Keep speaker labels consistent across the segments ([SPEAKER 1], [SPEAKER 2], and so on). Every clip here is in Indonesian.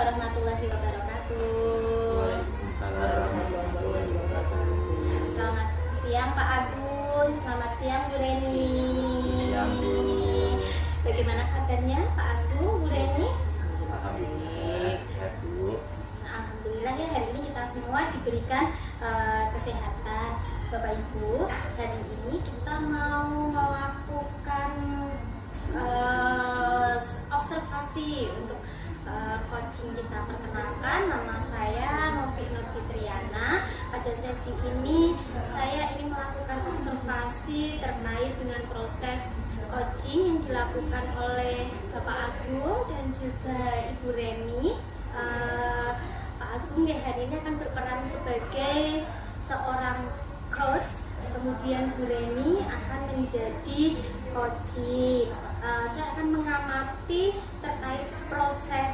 [SPEAKER 1] warahmatullahi wabarakatuh.
[SPEAKER 2] Waalaikumsalam warahmatullahi wabarakatuh.
[SPEAKER 1] Selamat siang Pak Agung, selamat siang Bu Reni.
[SPEAKER 2] Siang, Bu.
[SPEAKER 1] Bagaimana kabarnya Pak Agung, Bu Reni?
[SPEAKER 2] Alhamdulillah sehat, Bu.
[SPEAKER 1] Alhamdulillah ya, hari ini kita semua diberikan kesehatan. Bapak Ibu, hari ini kita mau melakukan observasi untuk coaching kita. Perkenalkan, nama saya Novi Nurfitriana. Pada sesi ini saya ingin melakukan observasi terkait dengan proses coaching yang dilakukan oleh Bapak Agung dan juga Ibu Reni. Pak Agung ya hari ini akan berperan sebagai seorang coach, kemudian Bu Reni akan menjadi coaching. Saya akan mengamati terkait proses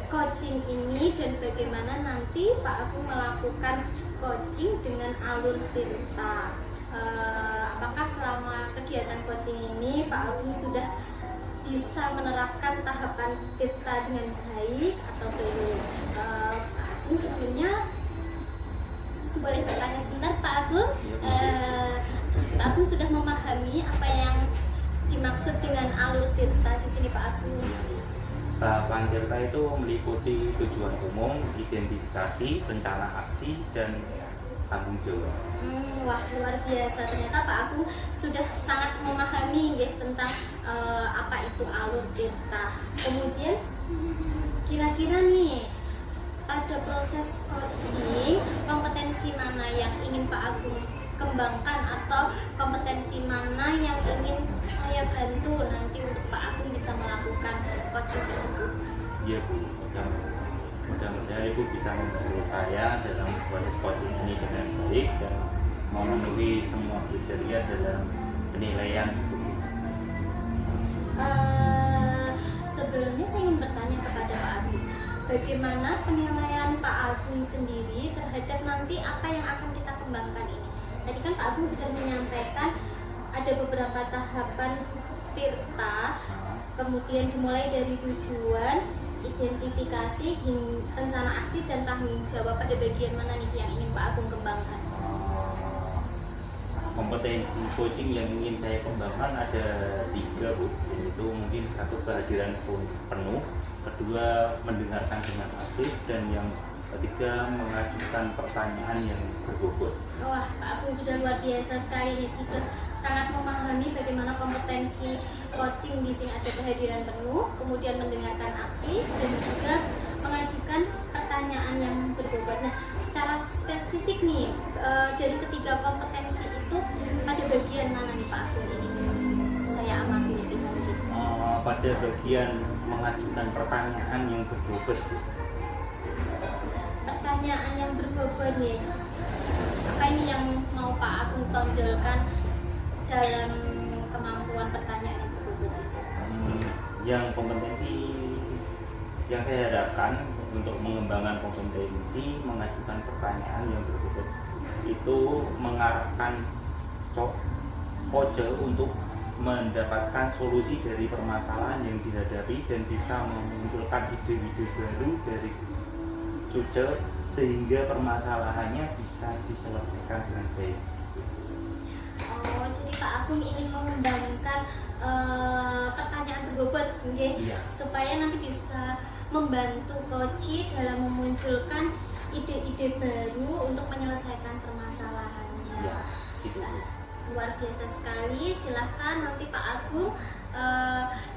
[SPEAKER 1] coaching ini dan bagaimana nanti Pak Agung melakukan coaching dengan alur tirta. Apakah selama kegiatan coaching ini Pak Agung sudah bisa menerapkan tahapan tirta dengan baik atau belum? Pak Agung sebelumnya boleh bertanya sebentar Pak Agung. Pak Agung sudah memahami apa yang dimaksud dengan alur tirta di sini Pak Agung?
[SPEAKER 2] Tahapan tirta itu meliputi tujuan umum, identifikasi, rencana aksi, dan tanggung jawab.
[SPEAKER 1] Wah, luar biasa, ternyata Pak Agung sudah sangat memahami ya tentang apa itu alur tirta. Kemudian kira-kira nih pada proses coaching, kompetensi mana yang ingin Pak Agung kembangkan atau kompetensi mana yang ingin saya bantu nanti untuk Pak Agung bisa melakukan coaching tersebut?
[SPEAKER 2] Iya, Bu. Mudah-mudahan Ibu bisa membantu saya dalam proses coaching ini dengan baik dan memenuhi semua kriteria dalam penilaian.
[SPEAKER 1] Sebelumnya saya ingin bertanya kepada Pak Agung, bagaimana penilaian Pak Agung sendiri terhadap nanti apa yang akan kita kembangkan ini? Tadi kan Pak Agung sudah menyampaikan ada beberapa tahapan tirta, kemudian dimulai dari tujuan, identifikasi, rencana aksi, dan tanggung jawab. Pada bagian mana nih yang ingin Pak Agung kembangkan?
[SPEAKER 2] Kompetensi coaching yang ingin saya kembangkan ada 3, Bu. Yaitu mungkin satu, kehadiran penuh, kedua, mendengarkan dengan aktif, dan yang ketiga, mengajukan pertanyaan yang berbobot.
[SPEAKER 1] Wah, Pak Agung sudah luar biasa sekali, sudah sangat memahami bagaimana kompetensi coaching. Di sini ada kehadiran penuh, kemudian mendengarkan aktif, dan juga mengajukan pertanyaan yang berbobot. Nah, secara spesifik nih, dari ketiga kompetensi itu pada bagian mana nih Pak Agung ini saya amati lebih lanjut?
[SPEAKER 2] Pada bagian mengajukan pertanyaan yang berbobot.
[SPEAKER 1] Pertanyaan yang berbobot nih, apa ini yang mau Pak Agung tonjolkan dalam kemampuan pertanyaan yang berbobot itu?
[SPEAKER 2] Yang kompetensi yang saya harapkan untuk mengembangkan kompetensi mengajukan pertanyaan yang berbobot itu mengarahkan coach untuk mendapatkan solusi dari permasalahan yang dihadapi dan bisa memunculkan ide-ide baru dari coach sehingga permasalahannya bisa diselesaikan dengan baik.
[SPEAKER 1] Oh, jadi Pak Agung ingin mengembangkan pertanyaan berbobot, okay?
[SPEAKER 2] Iya.
[SPEAKER 1] Supaya nanti bisa membantu coach dalam memunculkan ide-ide baru untuk menyelesaikan permasalahannya.
[SPEAKER 2] Iya, gitu.
[SPEAKER 1] Luar biasa sekali. Silahkan nanti Pak Agung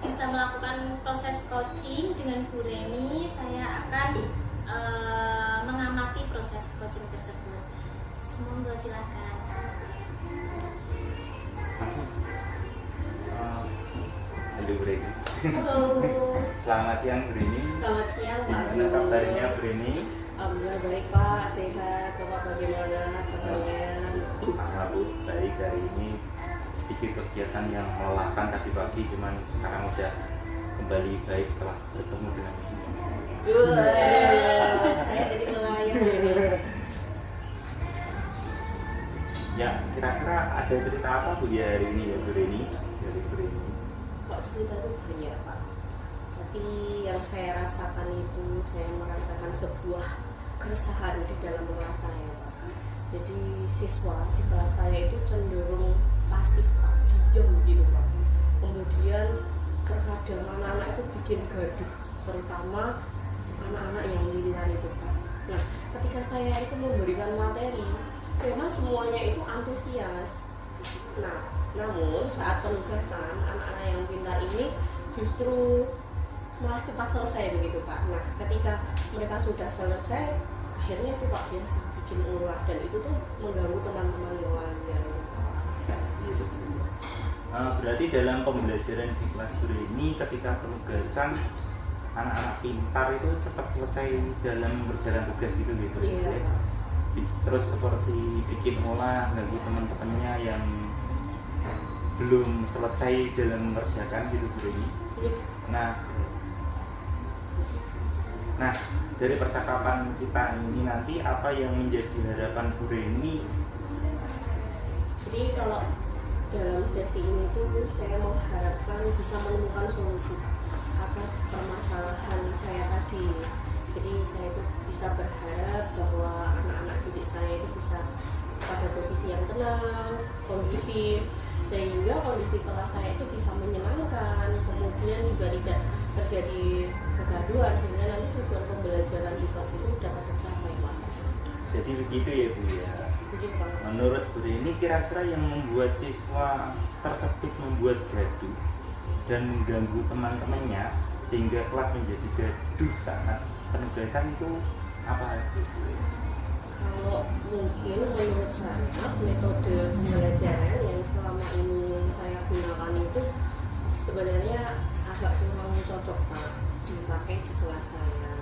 [SPEAKER 1] bisa melakukan proses coaching dengan Bu Reni. Saya akan mengamati proses coaching tersebut. Semoga silakan.
[SPEAKER 2] Halo Bu Reni.
[SPEAKER 1] Halo.
[SPEAKER 2] Selamat siang Bu Reni.
[SPEAKER 3] Selamat siang Pak
[SPEAKER 2] Gimana
[SPEAKER 3] Agung.
[SPEAKER 2] kabarnya Bu Reni?
[SPEAKER 3] Alhamdulillah baik Pak, sehat. Bapak bagaimana kabarnya?
[SPEAKER 2] Sama Bu, baik. Hari ini sedikit kegiatan yang melelahkan tadi pagi, cuman sekarang udah kembali baik setelah bertemu dengan Ibu.
[SPEAKER 3] Saya jadi melayang.
[SPEAKER 2] Ya, kira-kira ada cerita apa Bu ya hari ini ya Bu Reni? Dari Bu Reni.
[SPEAKER 3] Kok cerita itu banyak Pak? Tapi yang saya rasakan itu saya merasakan sebuah keresahan di dalam kelas saya, Pak. Jadi siswa di kelas saya itu cenderung pasif, Pak, diam gitu, Pak. Kemudian terkadang anak-anak itu bikin gaduh, terutama anak-anak yang pintar itu, Pak. Nah, ketika saya itu memberikan materi, memang semuanya itu antusias. Nah, namun saat penugasan anak-anak yang pintar ini justru malah cepat selesai begitu, Pak. Nah, ketika mereka sudah selesai, akhirnya itu Pak biasa bikin ulah dan itu tuh mengganggu teman-teman yang lainnya.
[SPEAKER 2] Gitu. Berarti dalam pembelajaran di kelas Bure ini ketika penugasan anak-anak pintar itu cepat selesai dalam berjalan tugas gitu
[SPEAKER 3] Iya.
[SPEAKER 2] ya. Terus seperti bikin olah bagi teman-temannya yang belum selesai dalam mengerjakan gitu Bure ini.
[SPEAKER 3] Iya.
[SPEAKER 2] Nah, dari percakapan kita ini nanti apa yang menjadi harapan Bure ini?
[SPEAKER 3] Jadi kalau dalam sesi ini tuh saya mengharapkan bisa menemukan solusi atas permasalahan saya tadi. Jadi saya itu bisa berharap bahwa anak-anak didik saya itu bisa pada posisi yang tenang, kondusif, sehingga kondisi kelas saya itu bisa menyenangkan, kemudian juga tidak terjadi kegaduhan sehingga nanti tujuan pembelajaran di kelas itu dapat tercapai, Pak.
[SPEAKER 2] Jadi begitu ya Bu ya.
[SPEAKER 3] Begitu, Pak.
[SPEAKER 2] Menurut Bu ini kira-kira yang membuat siswa tersebut membuat gaduh dan mengganggu teman-temannya sehingga kelas menjadi gaduh saat penugasan itu apa aja Bu?
[SPEAKER 3] Kalau mungkin menurut saya metode pembelajaran yang selama ini saya gunakan itu sebenarnya agak kurang cocok, Pak, dipakai di kelas saya.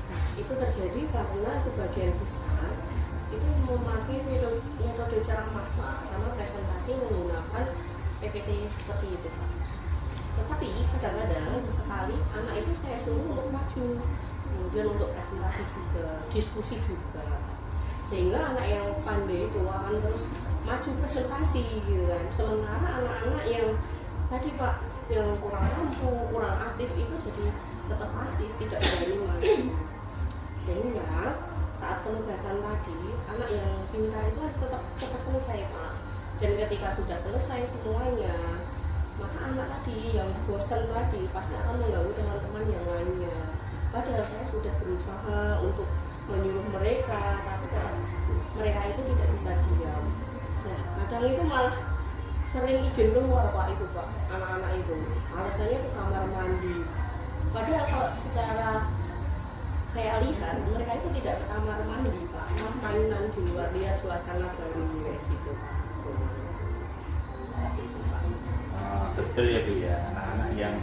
[SPEAKER 3] Nah, itu terjadi karena sebagian besar itu memakai metode ceramah, Pak, sama presentasi menggunakan PPT seperti itu, Pak. Tetapi kadang-kadang sesekali anak itu saya suruh untuk maju, kemudian untuk presentasi juga, diskusi juga, sehingga anak yang pandai itu akan terus maju presentasi gitu kan. Sementara anak-anak yang tadi, Pak, yang kurang mampu, kurang aktif itu jadi tetap pasif, tidak berani maju. Sehingga saat penugasan tadi anak yang pintar itu tetap cepat selesai, Pak. Dan ketika sudah selesai semuanya, maka anak tadi yang bosan tadi pasti akan mengganggu teman-teman yang lainnya. Padahal saya sudah berusaha untuk menyuruh mereka, tapi mereka itu tidak bisa diam. Nah, kadang itu malah sering izin keluar, Pak, itu, Pak, anak-anak itu alasannya ke kamar mandi. Padahal kalau secara saya lihat mereka itu tidak ke kamar mandi, Pak, malah mainan di luar, lihat suasana baru gitu, Pak.
[SPEAKER 2] Betul ya Bu ya, anak-anak yang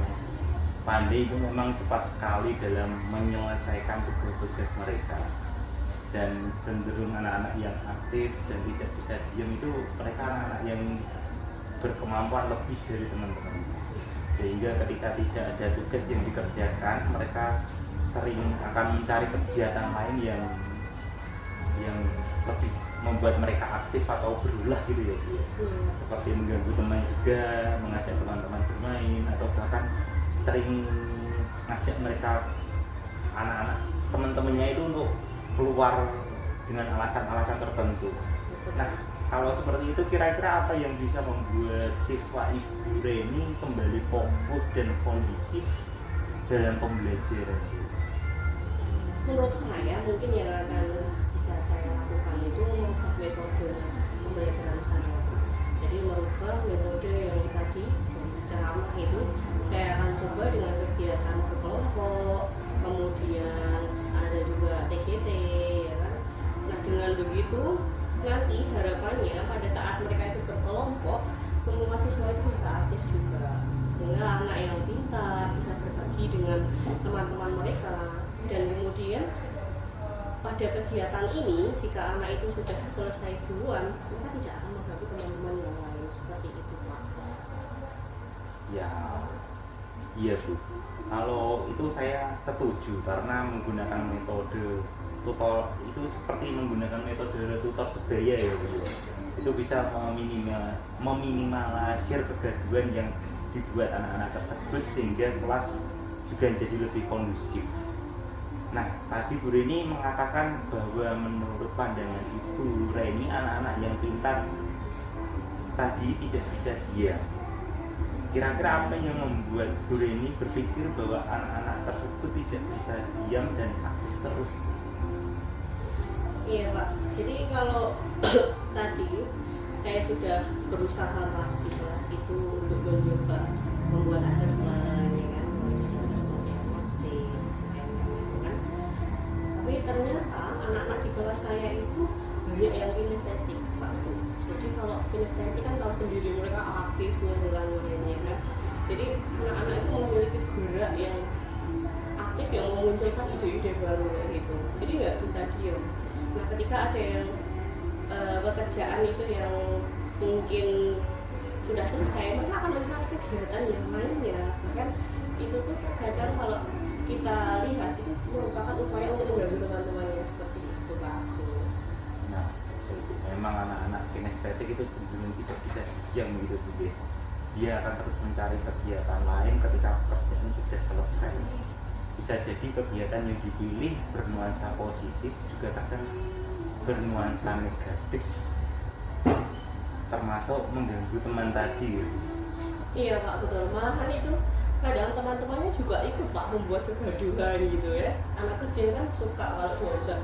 [SPEAKER 2] pandai itu memang cepat sekali dalam menyelesaikan tugas-tugas mereka, dan cenderung anak-anak yang aktif dan tidak bisa diam itu mereka anak-anak yang berkemampuan lebih dari teman-teman, sehingga ketika tidak ada tugas yang dikerjakan mereka sering akan mencari kegiatan lain yang lebih membuat mereka aktif atau berulah gitu ya Bu. Seperti mengganggu teman juga, mengajak teman-teman bermain, atau bahkan sering ngajak mereka anak-anak teman-temannya itu untuk keluar dengan alasan-alasan tertentu. Nah, kalau seperti itu kira-kira apa yang bisa membuat siswa Ibu Reni kembali fokus dan kondisif dalam pembelajaran?
[SPEAKER 3] Menurut saya mungkin yang akan bisa saya lakukan itu mengubah metode pembelajaran saya. Jadi merubah metode yang tadi ceramah itu saya akan coba dengan kegiatan berkelompok, kemudian ada juga TGT, ya kan. Nah, dengan begitu nanti harapannya pada saat mereka itu berkelompok semua siswa itu bisa aktif juga, sehingga anak yang pintar bisa berbagi dengan teman-teman mereka. Dan kemudian pada kegiatan ini jika anak itu sudah selesai duluan, maka tidak akan mengganggu teman-teman yang lain, seperti itu, Pak.
[SPEAKER 2] Ya, iya Bu. Kalau itu saya setuju karena menggunakan metode tutor itu seperti menggunakan metode tutor sebaya ya Bu. Itu bisa meminimalisir kegaduhan yang dibuat anak-anak tersebut sehingga kelas juga jadi lebih kondusif. Nah, tadi Bu Reni mengatakan bahwa menurut pandangan Ibu Reni, anak-anak yang pintar tadi tidak bisa diam. Kira-kira apa yang membuat Bu Reni berpikir bahwa anak-anak tersebut tidak bisa diam dan aktif terus?
[SPEAKER 3] Iya Pak, jadi kalau tadi saya sudah berusaha lah di kelas itu untuk mencoba membuat asesmen, ya kan, asesmen diagnostik, gitu kan. Tapi ternyata anak-anak di kelas saya itu banyak yang kinestetik Pak. Jadi kalau kinestetik kan tahu sendiri, mereka aktif ngulang-ngulangnya kan. Jadi anak-anak itu memiliki gerak yang aktif yang memunculkan ide-ide baru kayak gitu. Jadi nggak bisa diam. Nah ketika ada yang pekerjaan itu yang mungkin sudah selesai, mereka akan mencari kegiatan yang lainnya. Bahkan itu tuh kadang kalau kita lihat itu merupakan upaya untuk mengganggu teman-temannya seperti itu Pak Aku.
[SPEAKER 2] Nah, memang anak-anak kinestetik itu cenderung tidak bisa diam gitu Bu. Dia akan terus mencari kegiatan lain ketika pekerjaan sudah selesai. Bisa jadi kegiatan yang dipilih bernuansa positif, juga kadang bernuansa negatif, termasuk mengganggu teman tadi.
[SPEAKER 3] Iya Pak, betul. Malahan itu kadang teman-temannya juga ikut Pak membuat kegaduhan gitu ya. Anak kecil kan suka kalau diajak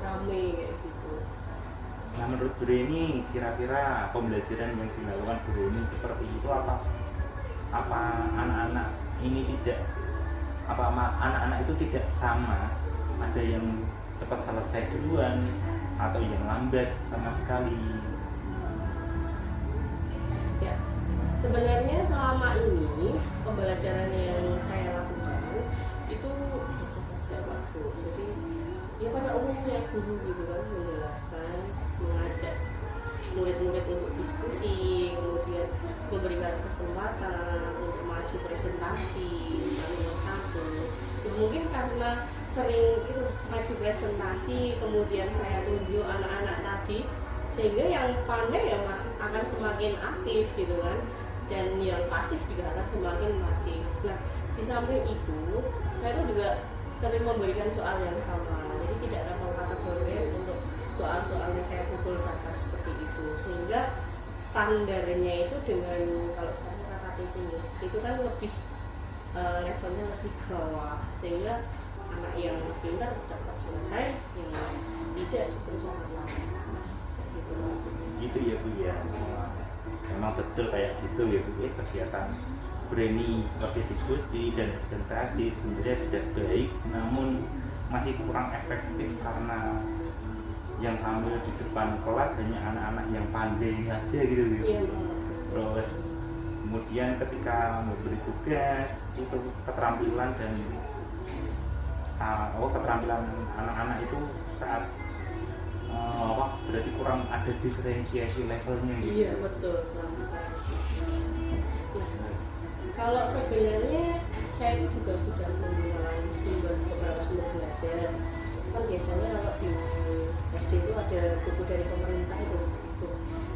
[SPEAKER 3] rame kayak gitu.
[SPEAKER 2] Nah, menurut Bu Reni, kira-kira pembelajaran yang dilakukan Bu Reni seperti itu apa anak-anak ini anak-anak itu tidak sama? Ada yang cepat selesai duluan atau yang lambat sama sekali?
[SPEAKER 3] Ya, sebenarnya selama ini pembelajaran yang saya lakukan itu biasa saja Pak Bu. Jadi ya pada umumnya guru gitu kan menjelaskan, mengajak murid-murid untuk diskusi, kemudian memberikan kesempatan untuk maju presentasi nomor satu. Ya, mungkin karena sering itu maju presentasi, kemudian saya tunjuk anak-anak tadi, sehingga yang pandai ya akan semakin aktif gitu kan, dan yang pasif juga akan semakin pasif. Nah di samping itu saya tuh juga sering memberikan soal yang sama, jadi tidak ada kategori untuk soal-soalnya saya pukul rata seperti itu, sehingga standarnya itu dengan kalau sekarang KKTP itu kan lebih levelnya lebih bawah, sehingga anak yang pintar cepat selesai, yang tidak justru sangat lama.
[SPEAKER 2] Gitu ya Bu ya. Memang betul kayak gitu ya Bu ya, kegiatan Bu Reni seperti diskusi dan presentasi sebenarnya sudah baik, namun masih kurang efektif karena yang tampil di depan kelas hanya anak-anak yang pandai aja gitu Bu.
[SPEAKER 3] Iya.
[SPEAKER 2] Terus kemudian ketika memberi tugas itu keterampilan dan keterampilan anak-anak itu saat berarti kurang ada diferensiasi levelnya gitu.
[SPEAKER 3] Iya betul. Kalau sebenarnya saya itu juga sudah menggunakan beberapa sumber belajar. Kan biasanya kalau di SD itu ada buku dari pemerintah itu.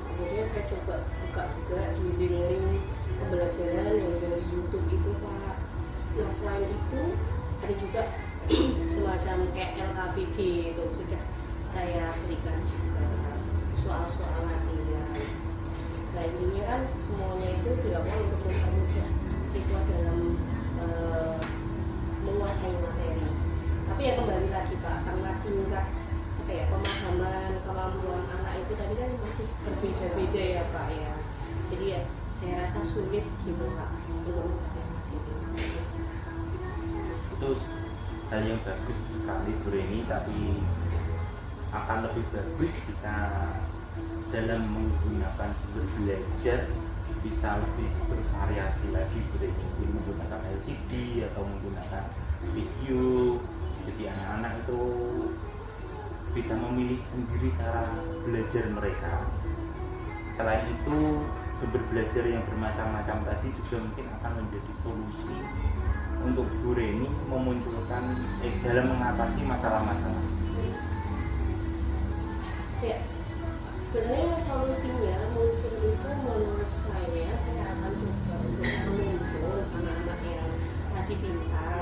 [SPEAKER 3] Kemudian saya coba buka juga di link-link pembelajaran yang dari YouTube itu Pak. Nah selain itu ada juga semacam kayak LKPD itu sudah saya berikan soal-soal latihan. Nah intinya kan semuanya itu dilakukan untuk mempermudah siswa dalam menguasai materi. Tapi ya kembali lagi Pak, karena tingkat pemahaman kemampuan anak itu tadi kan masih berbeda-beda ya Pak ya. Jadi ya saya rasa sulit gitu Pak untuk mencapai materi.
[SPEAKER 2] Itu hal yang bagus sekali Bu Reni, tapi akan lebih bagus jika dalam menggunakan sumber belajar bisa lebih bervariasi lagi Bu Reni, mungkin menggunakan LCD atau menggunakan video, jadi anak-anak itu bisa memilih sendiri cara belajar mereka. Selain itu sumber belajar yang bermacam-macam tadi juga mungkin akan menjadi solusi untuk Bu Reni memunculkan dalam mengatasi masalah-masalah.
[SPEAKER 3] Ya, sebenarnya solusinya mungkin itu menurut saya akan coba untuk menunjuk anak-anak yang tadi pintar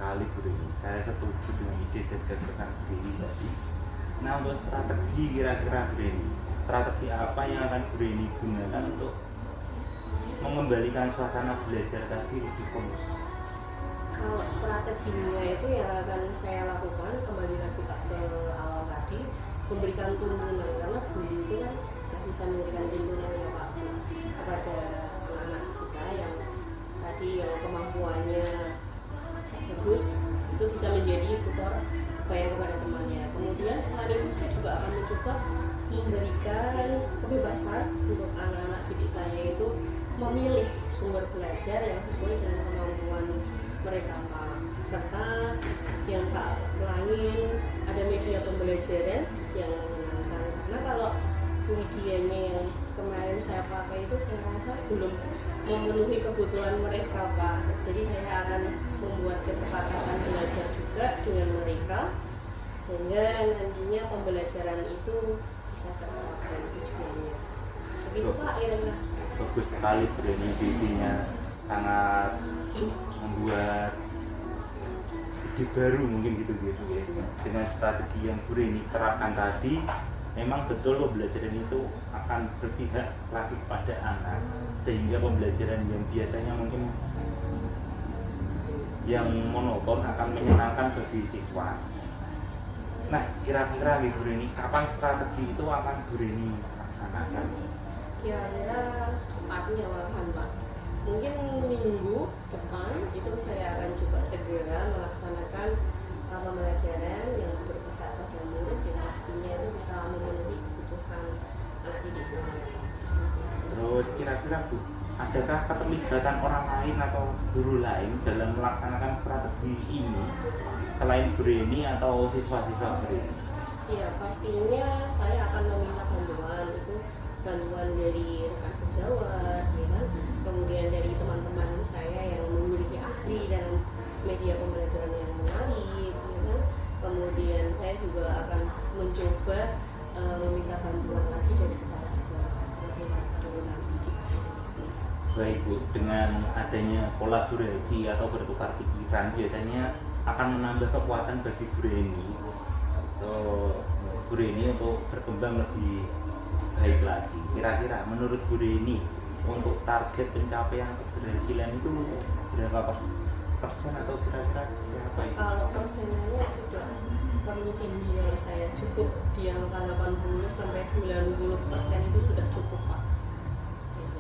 [SPEAKER 2] sekali Bu Reni. Saya setuju dengan ide dan gagasan Bu Reni tadi. Nah, untuk strategi kira-kira Bu Reni, strategi apa yang akan Bu Reni gunakan untuk mengembalikan suasana belajar tadi lebih kondusif?
[SPEAKER 3] Kalau strateginya itu yang akan saya lakukan kembali lagi ke awal tadi, memberikan tuntunan, karena guru itu kan bisa memberikan tuntunan ya Pak kepada anak-anak kita yang tadi yang kemampuannya bagus itu bisa menjadi tutor supaya kepada temannya. Kemudian selain itu saya juga akan mencoba memberikan kebebasan untuk anak-anak didik saya itu memilih sumber belajar yang sesuai dengan kemampuan mereka Pak. Serta yang Pak ulangin ada media pembelajaran yang menyenangkan, karena kalau medianya yang kemarin saya pakai itu saya rasa belum memenuhi kebutuhan mereka Pak. Jadi saya akan membuat kesepakatan belajar juga dengan mereka sehingga nantinya pembelajaran itu bisa tercapai tujuannya. Begitu Pak Irena.
[SPEAKER 2] Bagus sekali Bu Reni, ide-idenya sangat membuat ide baru mungkin gitu ya. Dengan strategi yang Bu Reni terapkan tadi, memang betul pembelajaran itu akan berpihak lagi kepada anak, sehingga pembelajaran yang biasanya mungkin yang monoton akan menyenangkan bagi siswa. Nah, kira-kira Bu Reni, kapan strategi itu akan Bu Reni laksanakan?
[SPEAKER 3] Kira-kira cepatnya malahan Pak. Mungkin minggu depan itu saya akan coba segera melaksanakan pembelajaran yang berpihak pada murid yang pastinya itu bisa memenuhi kebutuhan anak didik saya.
[SPEAKER 2] Terus kira-kira Bu, adakah keterlibatan orang lain atau guru lain dalam melaksanakan strategi ini selain Bu Reni atau siswa-siswa Bu Reni?
[SPEAKER 3] Iya, pastinya saya akan meminta bantuan bantuan dari rekan sejawat, ya kan? Kemudian dari teman-teman saya yang memiliki ahli dalam media pembelajaran yang menarik, ya kan? Kemudian saya juga akan mencoba meminta bantuan lagi dari kepala sekolah
[SPEAKER 2] Baik Bu, dengan adanya kolaborasi atau bertukar pikiran biasanya akan menambah kekuatan bagi Bu Reni untuk berkembang lebih baik lagi. Kira-kira menurut Bu Reni untuk target pencapaian keberhasilan itu berapa persen atau kira-kira berapa itu?
[SPEAKER 3] Kalau persennya sudah perlu tinggi dari saya, cukup di angka 80 sampai 90% itu sudah cukup Pak. Gitu.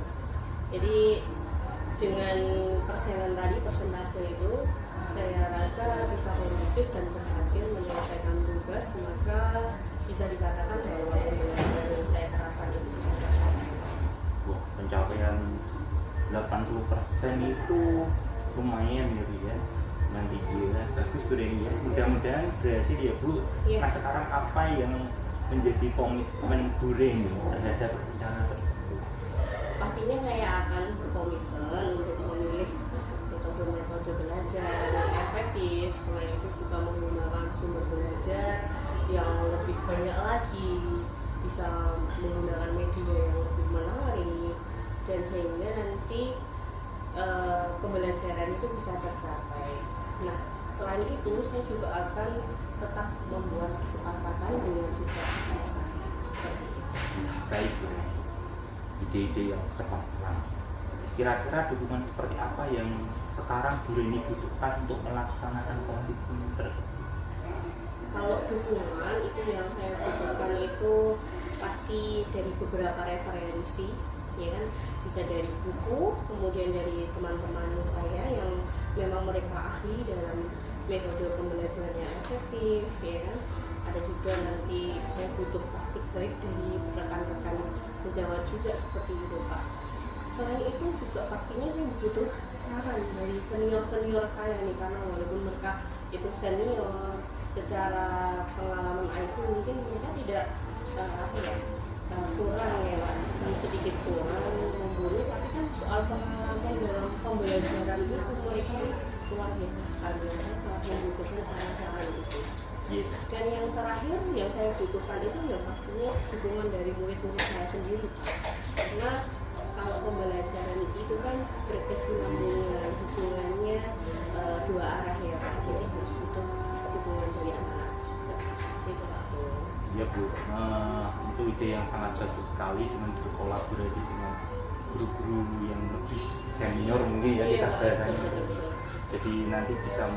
[SPEAKER 3] Jadi dengan persenan tadi, persentase itu saya rasa bisa kondusif dan berhasil menyelesaikan tugas, maka bisa dikatakan bahwa pembelajaran yang saya terapkan itu bisa tercapai.
[SPEAKER 2] Wah, pencapaian 80% itu lumayan gitu ya. Nanti dia bagus Bu Reni ya. Mudah-mudahan berhasil ya Bu.
[SPEAKER 3] Iya.
[SPEAKER 2] Nah, sekarang apa yang menjadi komitmen Bu Reni terhadap rencana tersebut?
[SPEAKER 3] Pastinya saya akan berkomitmen untuk memilih metode-metode belajar yang efektif. Selain itu juga menggunakan sumber belajar yang lebih banyak lagi, bisa menggunakan media yang lebih menarik, dan sehingga nanti pembelajaran itu bisa tercapai. Nah, selain itu saya juga akan tetap membuat kesepakatan dengan siswa-siswa saya seperti itu.
[SPEAKER 2] Baik Bu Reni, ide-ide yang tepat. Kira-kira dukungan seperti apa yang sekarang Bu Reni butuhkan untuk melaksanakan komitmen tersebut?
[SPEAKER 3] Kalau dukungan itu yang saya butuhkan itu pasti dari beberapa referensi, ya kan, bisa dari buku, kemudian dari teman-teman saya yang memang mereka ahli dalam metode pembelajaran yang efektif, ya kan. Ada juga nanti saya butuh praktik baik dari rekan-rekan sejawat juga seperti itu Pak. Selain itu juga pastinya saya butuh saran dari senior-senior saya nih, karena walaupun mereka itu senior secara pengalaman IT mungkin mereka tidak kurang ya Pak, sedikit kurang mumpuni, tapi kan soal pengalaman dalam pembelajaran itu mereka luar biasa sekali. Saya sangat membutuhkan saran-saran itu.
[SPEAKER 2] Yes.
[SPEAKER 3] Dan yang terakhir yang saya butuhkan itu yang pastinya dukungan dari murid-murid saya sendiri, karena kalau pembelajaran itu kan berkesinambungan, hubungannya dua arah ya Pak. Jadi
[SPEAKER 2] Bu. Itu ide yang sangat bagus sekali dengan berkolaborasi dengan guru-guru yang lebih senior mungkin ya kita bahasanya. Jadi nanti bisa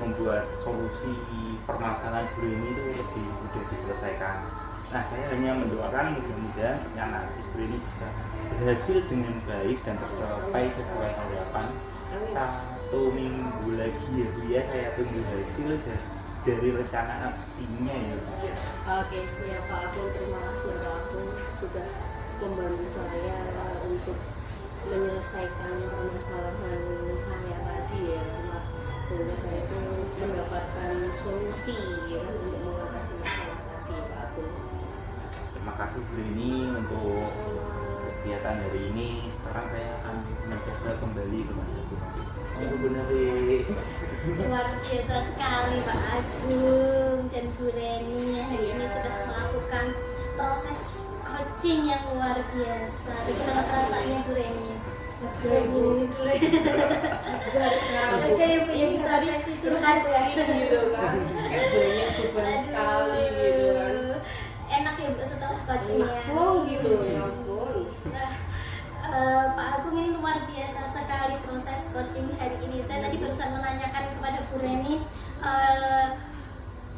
[SPEAKER 2] membuat solusi permasalahan guru ini itu lebih mudah diselesaikan. Nah, saya hanya mendoakan mudah-mudahan anak guru ini bisa berhasil dengan baik dan tercapai sesuai harapan. 1 minggu lagi ya Bu ya, saya tunggu hasil dari rencana aksinya ya Bu ya.
[SPEAKER 3] Oke, siap Pak Agung. Terima kasih Pak Agung sudah membantu saya untuk menyelesaikan permasalahan saya tadi ya, sehingga saya itu mendapatkan solusi ya untuk mengatasi masalah tadi Pak Agung.
[SPEAKER 2] Terima kasih Bu ini untuk kegiatan hari ini. Sekarang saya akan mencoba kembali kepada Bu. Itu benar
[SPEAKER 1] Luar biasa sekali Pak Agung dan Bu Reni hari ini sudah melakukan proses coaching yang luar biasa. Bagaimana perasaannya Bu Reni? Ibu dulu. Oke Ibu yang bisa sesi curhat ya.
[SPEAKER 3] Gitu kan, kayak banyak beban sekali gitu kan.
[SPEAKER 1] Enak ya Bu setelah coachingnya.
[SPEAKER 3] Gitu ya ampun.
[SPEAKER 1] Pak Agung ini luar biasa sekali proses coaching hari ini. Saya tadi barusan menanyakan kepada Bu Reni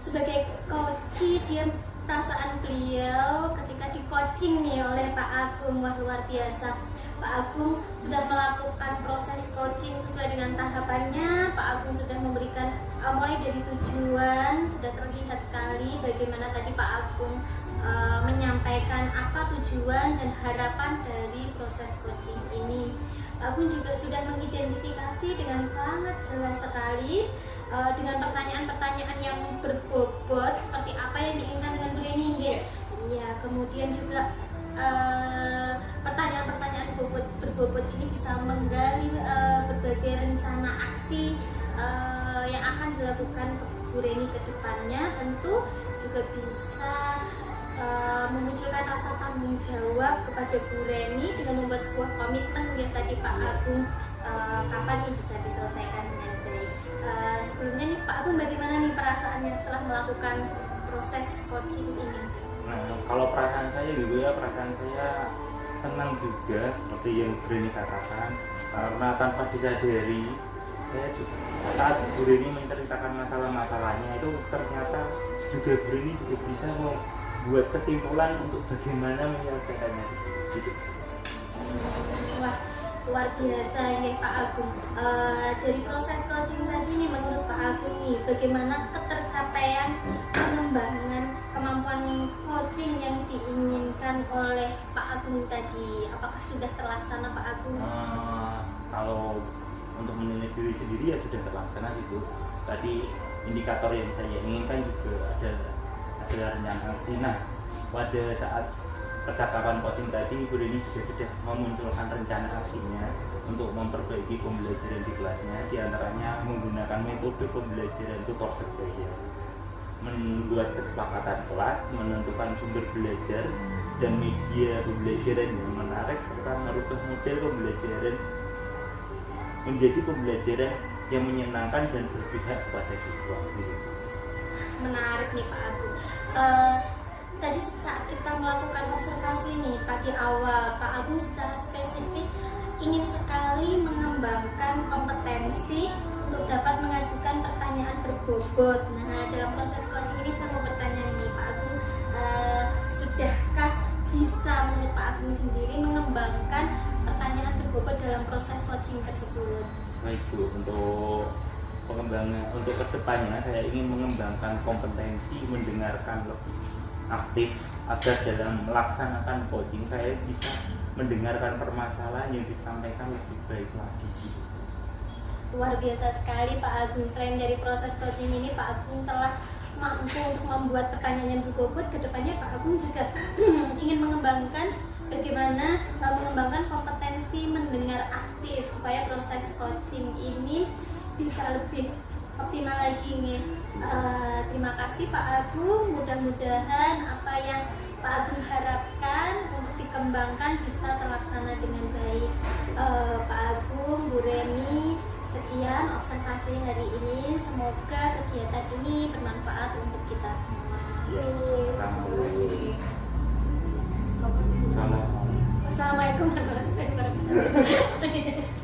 [SPEAKER 1] sebagai coach, dia perasaan beliau ketika di coaching nih oleh Pak Agung. Wah, luar biasa. Pak Agung sudah melakukan proses coaching sesuai dengan tahapannya. Pak Agung sudah memberikan mulai dari tujuan, sudah terlihat sekali bagaimana tadi Pak Agung menyampaikan apa tujuan dan harapan dari proses coaching ini. Pak Agung juga sudah mengidentifikasi dengan sangat jelas sekali dengan pertanyaan-pertanyaan yang berbobot seperti apa yang diinginkan dengan Bu Reni. Iya, kemudian juga pertanyaan-pertanyaan berbobot ini bisa menggali berbagai rencana aksi yang akan dilakukan Bu Reni ke depannya. Tentu juga bisa memunculkan rasa tanggung jawab kepada Bu Reni dengan membuat sebuah komitmen ya tadi Pak Agung kapan ini bisa diselesaikan dengan baik. Sebelumnya nih Pak Agung, bagaimana nih perasaannya setelah melakukan proses coaching ini?
[SPEAKER 2] Nah, kalau perasaan saya gitu ya, perasaan saya senang juga seperti yang Bu Reni katakan, karena tanpa disadari saya juga saat Bu Reni menceritakan masalah-masalahnya itu ternyata juga Bu Reni juga bisa membuat kesimpulan untuk bagaimana menyelesaikannya gitu.
[SPEAKER 1] Wah, luar biasa ini Pak Agung. Dari proses coaching tadi nih menurut Pak Agung nih, bagaimana ketercapaian pengembangan kemampuan coaching yang diinginkan oleh Pak Agung tadi? Apakah sudah terlaksana Pak Agung?
[SPEAKER 2] Kalau untuk menilai diri sendiri ya sudah terlaksana gitu. Tadi indikator yang saya inginkan juga ada rencana aksi. Nah, pada saat percakapan coaching tadi, Bu Reni juga sudah memunculkan rencana aksinya untuk memperbaiki pembelajaran di kelasnya, diantaranya menggunakan metode pembelajaran tutor sebaya, membuat kesepakatan kelas, menentukan sumber belajar dan media pembelajaran yang menarik, serta merubah model pembelajaran menjadi pembelajaran yang menyenangkan dan berpihak kepada siswa.
[SPEAKER 1] Menarik nih Pak Agung. Tadi saat kita melakukan observasi nih pagi awal, Pak Agung secara spesifik ingin sekali mengembangkan kompetensi untuk dapat mengajukan pertanyaan berbobot. Nah, dalam proses coaching ini saya mau bertanya nih Pak Agung, sudahkah bisa menurut Pak Agung sendiri mengembangkan pertanyaan berbobot dalam proses coaching tersebut?
[SPEAKER 2] Baik Bu, untuk pengembangan untuk kedepannya saya ingin mengembangkan kompetensi mendengarkan lebih aktif agar dalam melaksanakan coaching saya bisa mendengarkan permasalahan yang disampaikan lebih baik lagi.
[SPEAKER 1] Luar biasa sekali Pak Agung. Selain dari proses coaching ini, Pak Agung telah mampu untuk membuat pertanyaan yang berbobot. Kedepannya Pak Agung juga ingin mengembangkan bagaimana mengembangkan kompetensi mendengar aktif supaya proses coaching ini bisa lebih optimal lagi nih. Terima kasih Pak Agung. Mudah-mudahan apa yang Pak Agung harapkan untuk dikembangkan bisa terlaksana dengan baik. Pak Agung, Bu Reni, Sekian observasi hari ini. Semoga kegiatan ini bermanfaat untuk kita semua.
[SPEAKER 2] Assalamualaikum.
[SPEAKER 1] Assalamualaikum warahmatullahi wabarakatuh.